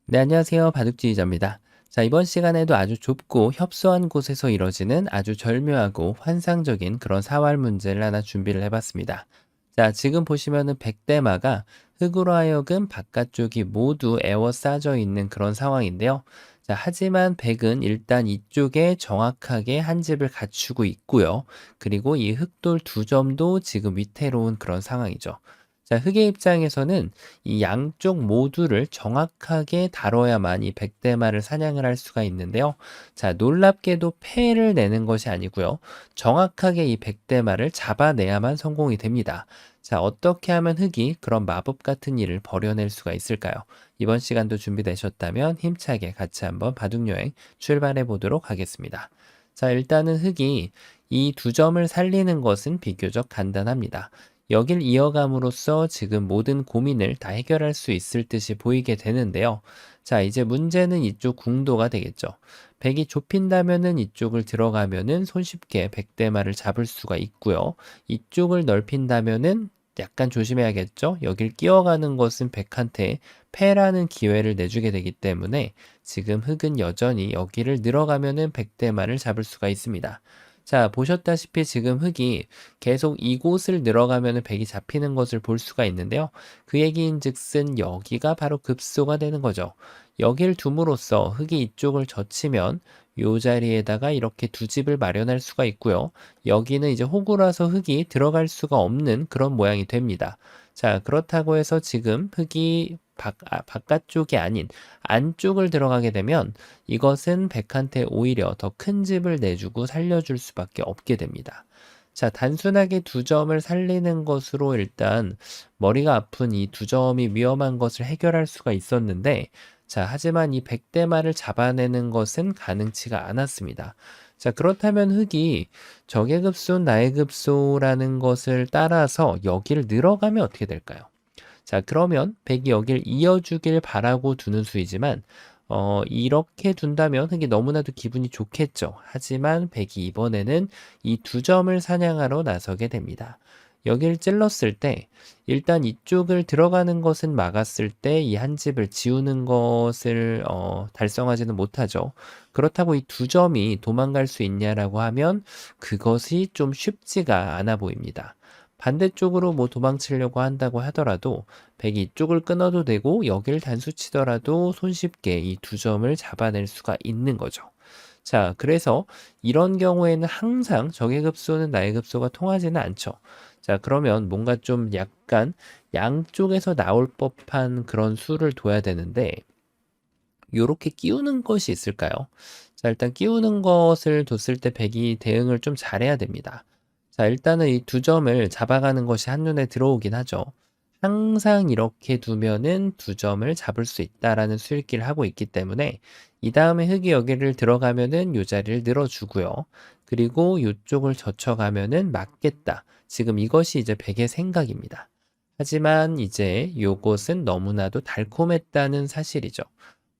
네, 안녕하세요. 바둑지휘자입니다. 자, 이번 시간에도 아주 좁고 협소한 곳에서 이뤄지는 아주 절묘하고 환상적인 그런 사활 문제를 하나 준비를 해봤습니다. 자, 지금 보시면은 백대마가 흙으로 하여금 바깥쪽이 모두 에워싸져 있는 그런 상황인데요. 자, 하지만 백은 일단 이쪽에 정확하게 한 집을 갖추고 있고요. 그리고 이 흙돌 두 점도 지금 위태로운 그런 상황이죠. 자, 흙의 입장에서는 이 양쪽 모두를 정확하게 다뤄야만 이 백대마를 사냥을 할 수가 있는데요. 자, 놀랍게도 패를 내는 것이 아니고요. 정확하게 이 백대마를 잡아내야만 성공이 됩니다. 자, 어떻게 하면 흙이 그런 마법 같은 일을 벌여낼 수가 있을까요? 이번 시간도 준비되셨다면 힘차게 같이 한번 바둑여행 출발해 보도록 하겠습니다. 자, 일단은 흙이 이 두 점을 살리는 것은 비교적 간단합니다. 여길 이어감으로써 지금 모든 고민을 다 해결할 수 있을 듯이 보이게 되는데요. 자, 이제 문제는 이쪽 궁도가 되겠죠. 백이 좁힌다면은 이쪽을 들어가면은 손쉽게 백대마를 잡을 수가 있고요. 이쪽을 넓힌다면은 약간 조심해야겠죠. 여길 끼어가는 것은 백한테 패라는 기회를 내주게 되기 때문에 지금 흑은 여전히 여기를 늘어가면은 백대마를 잡을 수가 있습니다. 자, 보셨다시피 지금 흑이 계속 이곳을 늘어가면 백이 잡히는 것을 볼 수가 있는데요. 그 얘기인즉슨 여기가 바로 급소가 되는 거죠. 여길 둠으로써 흑이 이쪽을 젖히면 이 자리에다가 이렇게 두 집을 마련할 수가 있고요. 여기는 이제 호구라서 흑이 들어갈 수가 없는 그런 모양이 됩니다. 자, 그렇다고 해서 지금 흑이 바깥쪽이 아닌 안쪽을 들어가게 되면 이것은 백한테 오히려 더 큰 집을 내주고 살려줄 수밖에 없게 됩니다. 자, 단순하게 두 점을 살리는 것으로 일단 머리가 아픈 이 두 점이 위험한 것을 해결할 수가 있었는데, 자, 하지만 이 백대마를 잡아내는 것은 가능치가 않았습니다. 자, 그렇다면 흑이 적의 급소, 나의 급소라는 것을 따라서 여기를 늘어가면 어떻게 될까요? 자, 그러면 백이 여길 이어주길 바라고 두는 수이지만 이렇게 둔다면 흑이 너무나도 기분이 좋겠죠. 하지만 백이 이번에는 이 두 점을 사냥하러 나서게 됩니다. 여길 찔렀을 때 일단 이쪽을 들어가는 것은 막았을 때 이 한 집을 지우는 것을 달성하지는 못하죠. 그렇다고 이 두 점이 도망갈 수 있냐라고 하면 그것이 좀 쉽지가 않아 보입니다. 반대쪽으로 뭐 도망치려고 한다고 하더라도 백이 이쪽을 끊어도 되고 여길 단수 치더라도 손쉽게 이 두 점을 잡아낼 수가 있는 거죠. 자, 그래서 이런 경우에는 항상 적의 급소는 나의 급소가 통하지는 않죠. 자, 그러면 뭔가 좀 약간 양쪽에서 나올 법한 그런 수를 둬야 되는데 요렇게 끼우는 것이 있을까요? 자, 일단 끼우는 것을 뒀을 때 백이 대응을 좀 잘해야 됩니다. 자, 일단은 이 두 점을 잡아가는 것이 한눈에 들어오긴 하죠. 항상 이렇게 두면은 두 점을 잡을 수 있다라는 수읽기를 하고 있기 때문에 이 다음에 흑이 여기를 들어가면은 요 자리를 늘어주고요. 그리고 요쪽을 젖혀가면은 맞겠다. 지금 이것이 이제 백의 생각입니다. 하지만 이제 요것은 너무나도 달콤했다는 사실이죠.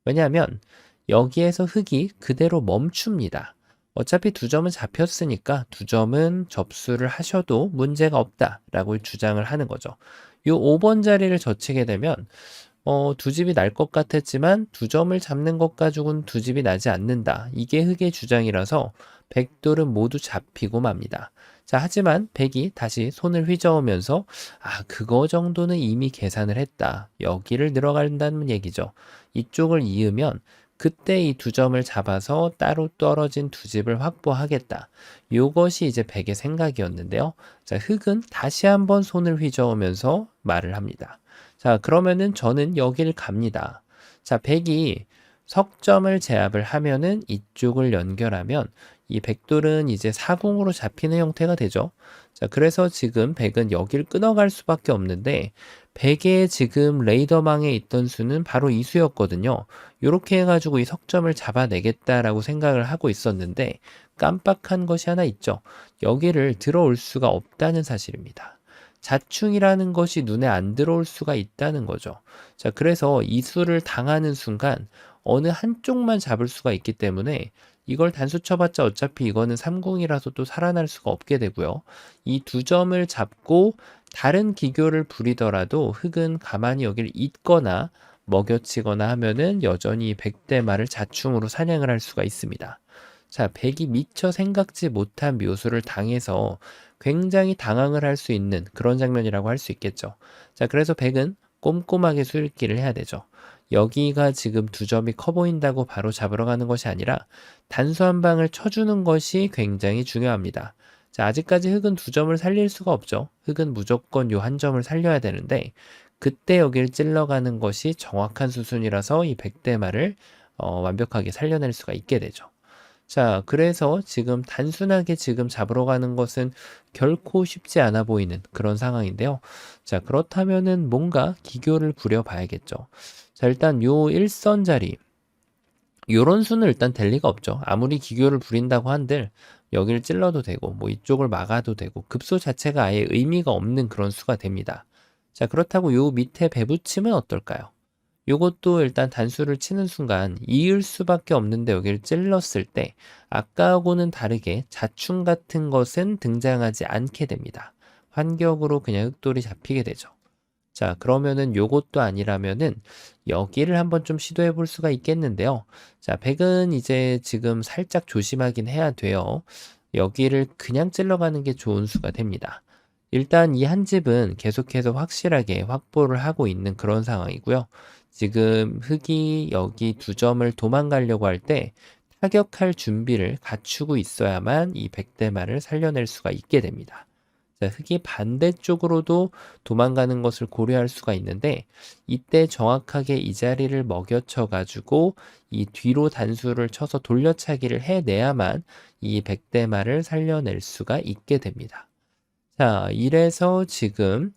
왜냐하면 여기에서 흑이 그대로 멈춥니다. 어차피 두 점은 잡혔으니까 두 점은 접수를 하셔도 문제가 없다라고 주장을 하는 거죠. 요 5번 자리를 젖히게 되면 두 집이 날 것 같았지만 두 점을 잡는 것 가지고는 두 집이 나지 않는다. 이게 흑의 주장이라서 백돌은 모두 잡히고 맙니다. 자, 하지만 백이 다시 손을 휘저으면서 그거 정도는 이미 계산을 했다. 여기를 들어간다는 얘기죠. 이쪽을 이으면 그때 이 두 점을 잡아서 따로 떨어진 두 집을 확보하겠다. 요것이 이제 백의 생각이었는데요. 자, 흑은 다시 한번 손을 휘저으면서 말을 합니다. 자, 그러면은 저는 여기를 갑니다. 자, 백이 석점을 제압을 하면은 이쪽을 연결하면 이 백돌은 이제 사궁으로 잡히는 형태가 되죠. 자, 그래서 지금 백은 여길 끊어갈 수밖에 없는데 백의 지금 레이더망에 있던 수는 바로 이 수였거든요. 이렇게 해가지고 이 석점을 잡아내겠다라고 생각을 하고 있었는데 깜빡한 것이 하나 있죠. 여기를 들어올 수가 없다는 사실입니다. 자충이라는 것이 눈에 안 들어올 수가 있다는 거죠. 자, 그래서 이 수를 당하는 순간 어느 한쪽만 잡을 수가 있기 때문에 이걸 단수 쳐봤자 어차피 이거는 삼궁이라서 또 살아날 수가 없게 되고요. 이 두 점을 잡고 다른 기교를 부리더라도 흑은 가만히 여기를 잇거나 먹여치거나 하면은 여전히 백대마를 자충으로 사냥을 할 수가 있습니다. 자, 백이 미처 생각지 못한 묘수를 당해서 굉장히 당황을 할 수 있는 그런 장면이라고 할 수 있겠죠. 자, 그래서 백은 꼼꼼하게 수읽기를 해야 되죠. 여기가 지금 두 점이 커 보인다고 바로 잡으러 가는 것이 아니라 단수 한 방을 쳐주는 것이 굉장히 중요합니다. 자, 아직까지 흑은 두 점을 살릴 수가 없죠. 흑은 무조건 요 한 점을 살려야 되는데 그때 여기를 찔러가는 것이 정확한 수순이라서 이 백대마를 완벽하게 살려낼 수가 있게 되죠. 자, 그래서 지금 단순하게 지금 잡으러 가는 것은 결코 쉽지 않아 보이는 그런 상황인데요. 자, 그렇다면은 뭔가 기교를 부려봐야겠죠. 자, 일단 요 일선 자리, 요런 수는 일단 될 리가 없죠. 아무리 기교를 부린다고 한들 여기를 찔러도 되고 뭐 이쪽을 막아도 되고 급소 자체가 아예 의미가 없는 그런 수가 됩니다. 자, 그렇다고 요 밑에 배붙임은 어떨까요? 요것도 일단 단수를 치는 순간 이을 수밖에 없는데 여기를 찔렀을 때 아까하고는 다르게 자충 같은 것은 등장하지 않게 됩니다. 환격으로 그냥 흑돌이 잡히게 되죠. 자, 그러면은 요것도 아니라면은 여기를 한번 좀 시도해 볼 수가 있겠는데요. 자, 백은 이제 지금 살짝 조심하긴 해야 돼요. 여기를 그냥 찔러가는 게 좋은 수가 됩니다. 일단 이 한 집은 계속해서 확실하게 확보를 하고 있는 그런 상황이고요. 지금 흑이 여기 두 점을 도망가려고 할 때 타격할 준비를 갖추고 있어야만 이 백대마를 살려낼 수가 있게 됩니다. 자, 흑이 반대쪽으로도 도망가는 것을 고려할 수가 있는데 이때 정확하게 이 자리를 먹여쳐 가지고 이 뒤로 단수를 쳐서 돌려차기를 해내야만 이 백대마를 살려낼 수가 있게 됩니다. 자, 이래서 지금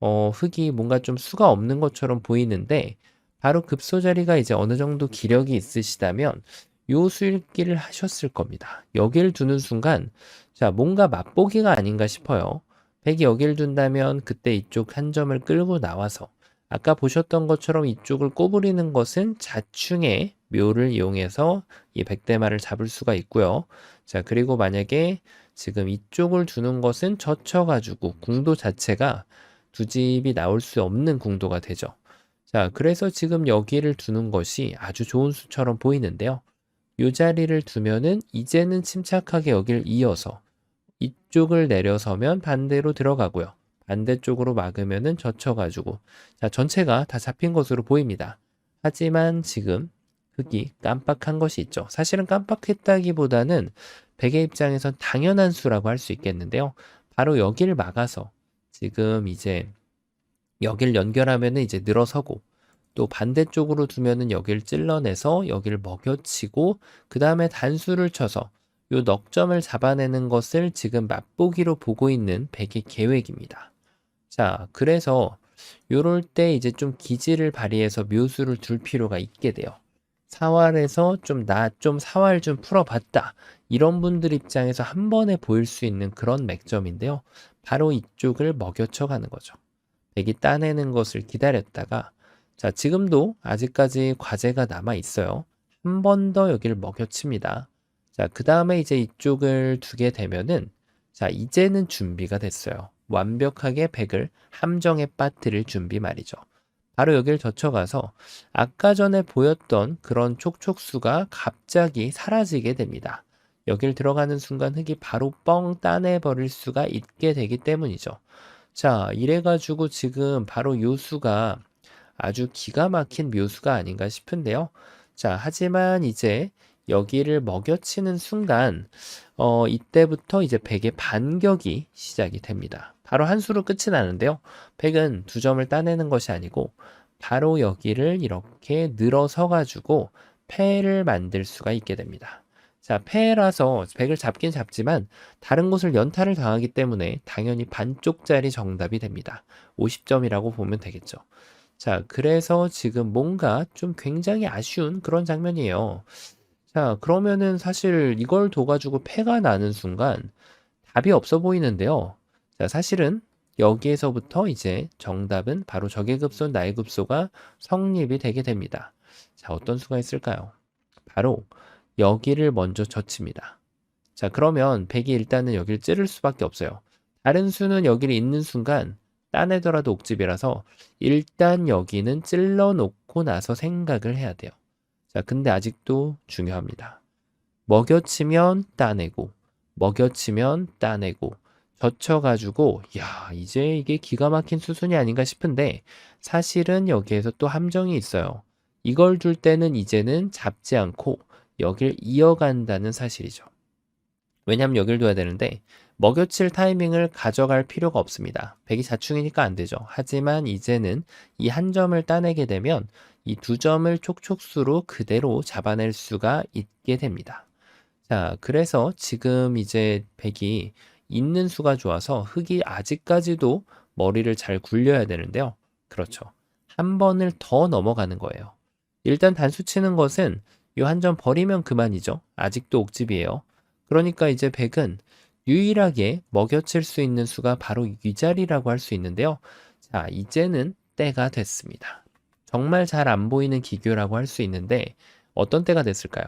흑이 뭔가 좀 수가 없는 것처럼 보이는데 바로 급소 자리가 이제 어느 정도 기력이 있으시다면 요 수읽기를 하셨을 겁니다. 여기를 두는 순간 자, 뭔가 맛보기가 아닌가 싶어요. 백이 여기를 둔다면 그때 이쪽 한 점을 끌고 나와서 아까 보셨던 것처럼 이쪽을 꼬부리는 것은 자충의 묘를 이용해서 이 백대마를 잡을 수가 있고요. 자, 그리고 만약에 지금 이쪽을 두는 것은 젖혀가지고 궁도 자체가 두 집이 나올 수 없는 궁도가 되죠. 자, 그래서 지금 여기를 두는 것이 아주 좋은 수처럼 보이는데요. 이 자리를 두면은 이제는 침착하게 여기를 이어서 이쪽을 내려서면 반대로 들어가고요. 반대쪽으로 막으면은 젖혀가지고 자, 전체가 다 잡힌 것으로 보입니다. 하지만 지금 흑이 깜빡한 것이 있죠. 사실은 깜빡했다기보다는 백의 입장에선 당연한 수라고 할 수 있겠는데요. 바로 여기를 막아서 지금 이제 여기를 연결하면은 이제 늘어서고 또 반대쪽으로 두면은 여기를 찔러내서 여기를 먹여치고 그 다음에 단수를 쳐서 요 넉점을 잡아내는 것을 지금 맛보기로 보고 있는 백의 계획입니다. 자, 그래서 요럴 때 이제 좀 기지를 발휘해서 묘수를 둘 필요가 있게 돼요. 사활에서 좀 사활 좀 풀어봤다. 이런 분들 입장에서 한 번에 보일 수 있는 그런 맥점인데요. 바로 이쪽을 먹여쳐 가는 거죠. 백이 따내는 것을 기다렸다가 자, 지금도 아직까지 과제가 남아 있어요. 한 번 더 여기를 먹여칩니다. 자, 그 다음에 이제 이쪽을 두게 되면은 자, 이제는 준비가 됐어요. 완벽하게 백을 함정에 빠뜨릴 준비 말이죠. 바로 여기를 젖혀가서 아까 전에 보였던 그런 촉촉수가 갑자기 사라지게 됩니다. 여길 들어가는 순간 흙이 바로 뻥 따내버릴 수가 있게 되기 때문이죠. 자, 이래가지고 지금 바로 요 수가 아주 기가 막힌 묘수가 아닌가 싶은데요. 자, 하지만 이제 여기를 먹여치는 순간, 이때부터 이제 백의 반격이 시작이 됩니다. 바로 한 수로 끝이 나는데요. 백은 두 점을 따내는 것이 아니고, 바로 여기를 이렇게 늘어서 가지고 패를 만들 수가 있게 됩니다. 자, 패라서 백을 잡긴 잡지만 다른 곳을 연타를 당하기 때문에 당연히 반쪽짜리 정답이 됩니다. 50점이라고 보면 되겠죠. 자, 그래서 지금 뭔가 좀 굉장히 아쉬운 그런 장면이에요. 자, 그러면은 사실 이걸 둬가지고 패가 나는 순간 답이 없어 보이는데요. 자, 사실은 여기에서부터 이제 정답은 바로 적의 급소, 나의 급소가 성립이 되게 됩니다. 자, 어떤 수가 있을까요? 바로 여기를 먼저 젖힙니다. 자, 그러면 백이 일단은 여기를 찌를 수밖에 없어요. 다른 수는 여기를 잇는 순간 따내더라도 옥집이라서 일단 여기는 찔러 놓고 나서 생각을 해야 돼요. 자, 근데 아직도 중요합니다. 먹여치면 따내고, 먹여치면 따내고, 젖혀가지고, 야, 이제 이게 기가 막힌 수순이 아닌가 싶은데, 사실은 여기에서 또 함정이 있어요. 이걸 줄 때는 이제는 잡지 않고, 여길 이어간다는 사실이죠. 왜냐하면 여길 둬야 되는데, 먹여칠 타이밍을 가져갈 필요가 없습니다. 백이 자충이니까 안 되죠. 하지만 이제는 이 한 점을 따내게 되면, 이 두 점을 촉촉수로 그대로 잡아낼 수가 있게 됩니다. 자, 그래서 지금 이제 백이 있는 수가 좋아서 흙이 아직까지도 머리를 잘 굴려야 되는데요. 그렇죠. 한 번을 더 넘어가는 거예요. 일단 단수 치는 것은 이 한 점 버리면 그만이죠. 아직도 옥집이에요. 그러니까 이제 백은 유일하게 먹여칠 수 있는 수가 바로 이 자리라고 할 수 있는데요. 자, 이제는 때가 됐습니다. 정말 잘 안 보이는 기교라고 할 수 있는데 어떤 때가 됐을까요?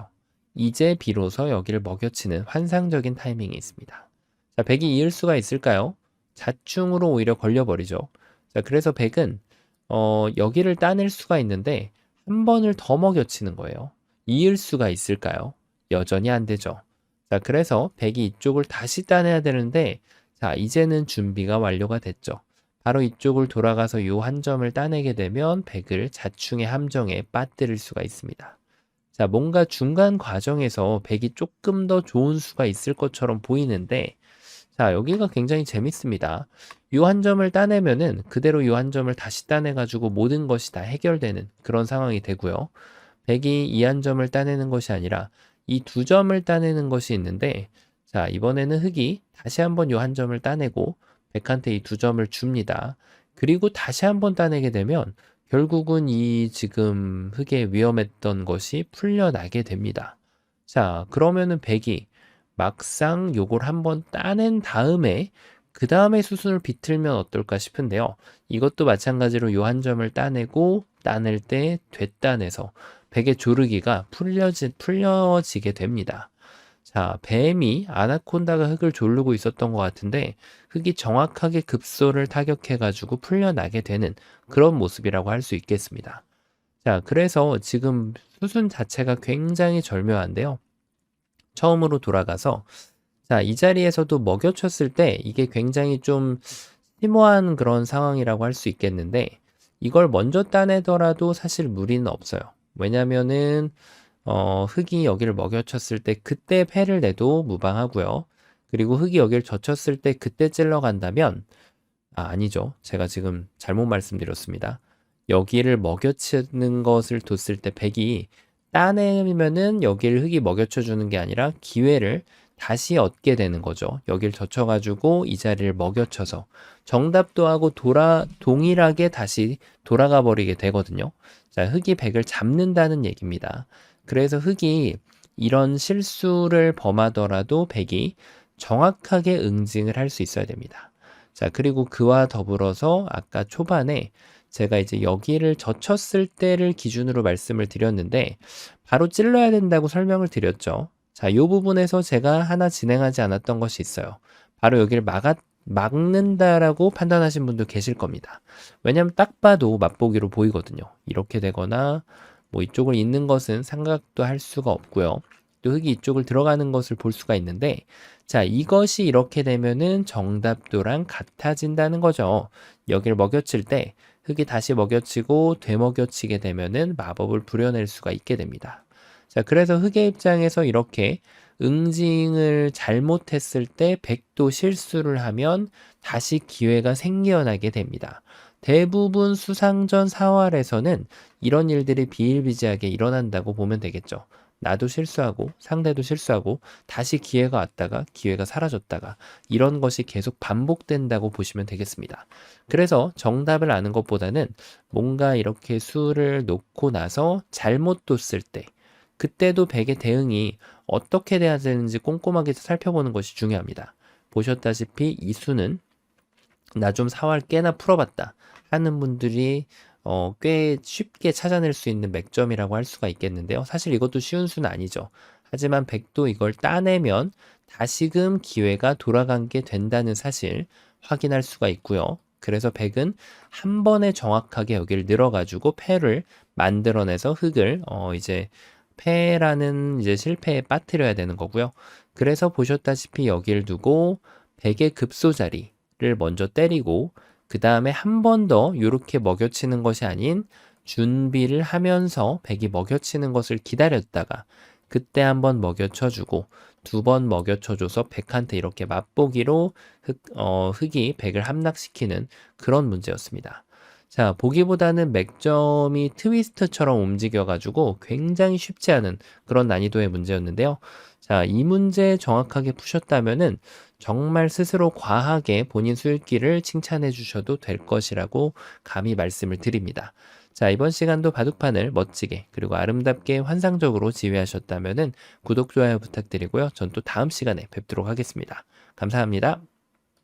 이제 비로소 여기를 먹여치는 환상적인 타이밍이 있습니다. 자, 백이 이을 수가 있을까요? 자충으로 오히려 걸려버리죠. 자, 그래서 백은 여기를 따낼 수가 있는데 한 번을 더 먹여치는 거예요. 이을 수가 있을까요? 여전히 안 되죠. 자, 그래서 백이 이쪽을 다시 따내야 되는데 자, 이제는 준비가 완료가 됐죠. 바로 이쪽을 돌아가서 이 한 점을 따내게 되면 백을 자충의 함정에 빠뜨릴 수가 있습니다. 자, 뭔가 중간 과정에서 백이 조금 더 좋은 수가 있을 것처럼 보이는데, 자, 여기가 굉장히 재밌습니다. 이 한 점을 따내면은 그대로 이 한 점을 다시 따내가지고 모든 것이 다 해결되는 그런 상황이 되고요. 백이 이 한 점을 따내는 것이 아니라 이 두 점을 따내는 것이 있는데, 자, 이번에는 흙이 다시 한번 이 한 점을 따내고 백한테 이 두 점을 줍니다. 그리고 다시 한번 따내게 되면 결국은 이 지금 흙에 위험했던 것이 풀려나게 됩니다. 자, 그러면은 백이 막상 요걸 한번 따낸 다음에 그 다음에 수순을 비틀면 어떨까 싶은데요. 이것도 마찬가지로 요 한 점을 따내고 따낼 때 되따내서 백의 조르기가 풀려지게 됩니다. 자, 뱀이 아나콘다가 흙을 조르고 있었던 것 같은데 흙이 정확하게 급소를 타격해가지고 풀려나게 되는 그런 모습이라고 할 수 있겠습니다. 자, 그래서 지금 수순 자체가 굉장히 절묘한데요. 처음으로 돌아가서 자, 이 자리에서도 먹여쳤을 때 이게 굉장히 좀 심오한 그런 상황이라고 할 수 있겠는데 이걸 먼저 따내더라도 사실 무리는 없어요. 왜냐면은 흙이 여기를 먹여쳤을 때 그때 패를 내도 무방하고요. 그리고 흙이 여기를 젖혔을 때 그때 찔러간다면 아니죠. 제가 지금 잘못 말씀드렸습니다. 여기를 먹여치는 것을 뒀을 때 백이 따내면은 여기를 흙이 먹여쳐 주는 게 아니라 기회를 다시 얻게 되는 거죠. 여기를 젖혀가지고 이 자리를 먹여쳐서 정답도 하고 동일하게 다시 돌아가 버리게 되거든요. 자, 흙이 백을 잡는다는 얘기입니다. 그래서 흙이 이런 실수를 범하더라도 백이 정확하게 응징을 할 수 있어야 됩니다. 자, 그리고 그와 더불어서 아까 초반에 제가 이제 여기를 젖혔을 때를 기준으로 말씀을 드렸는데 바로 찔러야 된다고 설명을 드렸죠. 자, 이 부분에서 제가 하나 진행하지 않았던 것이 있어요. 바로 여기를 막는다라고 판단하신 분도 계실 겁니다. 왜냐하면 딱 봐도 맛보기로 보이거든요. 이렇게 되거나 뭐 이쪽을 잇는 것은 생각도 할 수가 없고요. 또 흙이 이쪽을 들어가는 것을 볼 수가 있는데 자, 이것이 이렇게 되면은 정답도랑 같아진다는 거죠. 여기를 먹여칠 때 흙이 다시 먹여치고 되먹여치게 되면은 마법을 부려낼 수가 있게 됩니다. 자, 그래서 흙의 입장에서 이렇게 응징을 잘못했을 때 백도 실수를 하면 다시 기회가 생겨나게 됩니다. 대부분 수상전 사활에서는 이런 일들이 비일비재하게 일어난다고 보면 되겠죠. 나도 실수하고 상대도 실수하고 다시 기회가 왔다가 기회가 사라졌다가 이런 것이 계속 반복된다고 보시면 되겠습니다. 그래서 정답을 아는 것보다는 뭔가 이렇게 수를 놓고 나서 잘못 뒀을 때 그때도 백의 대응이 어떻게 돼야 되는지 꼼꼼하게 살펴보는 것이 중요합니다. 보셨다시피 이 수는 나 좀 사활 꽤나 풀어봤다 하는 분들이 꽤 쉽게 찾아낼 수 있는 맥점이라고 할 수가 있겠는데요. 사실 이것도 쉬운 수는 아니죠. 하지만 백도 이걸 따내면 다시금 기회가 돌아간 게 된다는 사실 확인할 수가 있고요. 그래서 백은 한 번에 정확하게 여기를 늘어가지고 패를 만들어내서 흙을 이제 패라는 이제 실패에 빠뜨려야 되는 거고요. 그래서 보셨다시피 여기를 두고 백의 급소 자리를 먼저 때리고 그 다음에 한 번 더 이렇게 먹여치는 것이 아닌 준비를 하면서 백이 먹여치는 것을 기다렸다가 그때 한번 먹여쳐주고 두 번 먹여쳐줘서 백한테 이렇게 맛보기로 흑이 백을 함락시키는 그런 문제였습니다. 자, 보기보다는 맥점이 트위스트처럼 움직여가지고 굉장히 쉽지 않은 그런 난이도의 문제였는데요. 자, 이 문제 정확하게 푸셨다면은 정말 스스로 과하게 본인 수익기를 칭찬해 주셔도 될 것이라고 감히 말씀을 드립니다. 자, 이번 시간도 바둑판을 멋지게 그리고 아름답게 환상적으로 지휘하셨다면은 구독, 좋아요 부탁드리고요. 전 또 다음 시간에 뵙도록 하겠습니다. 감사합니다.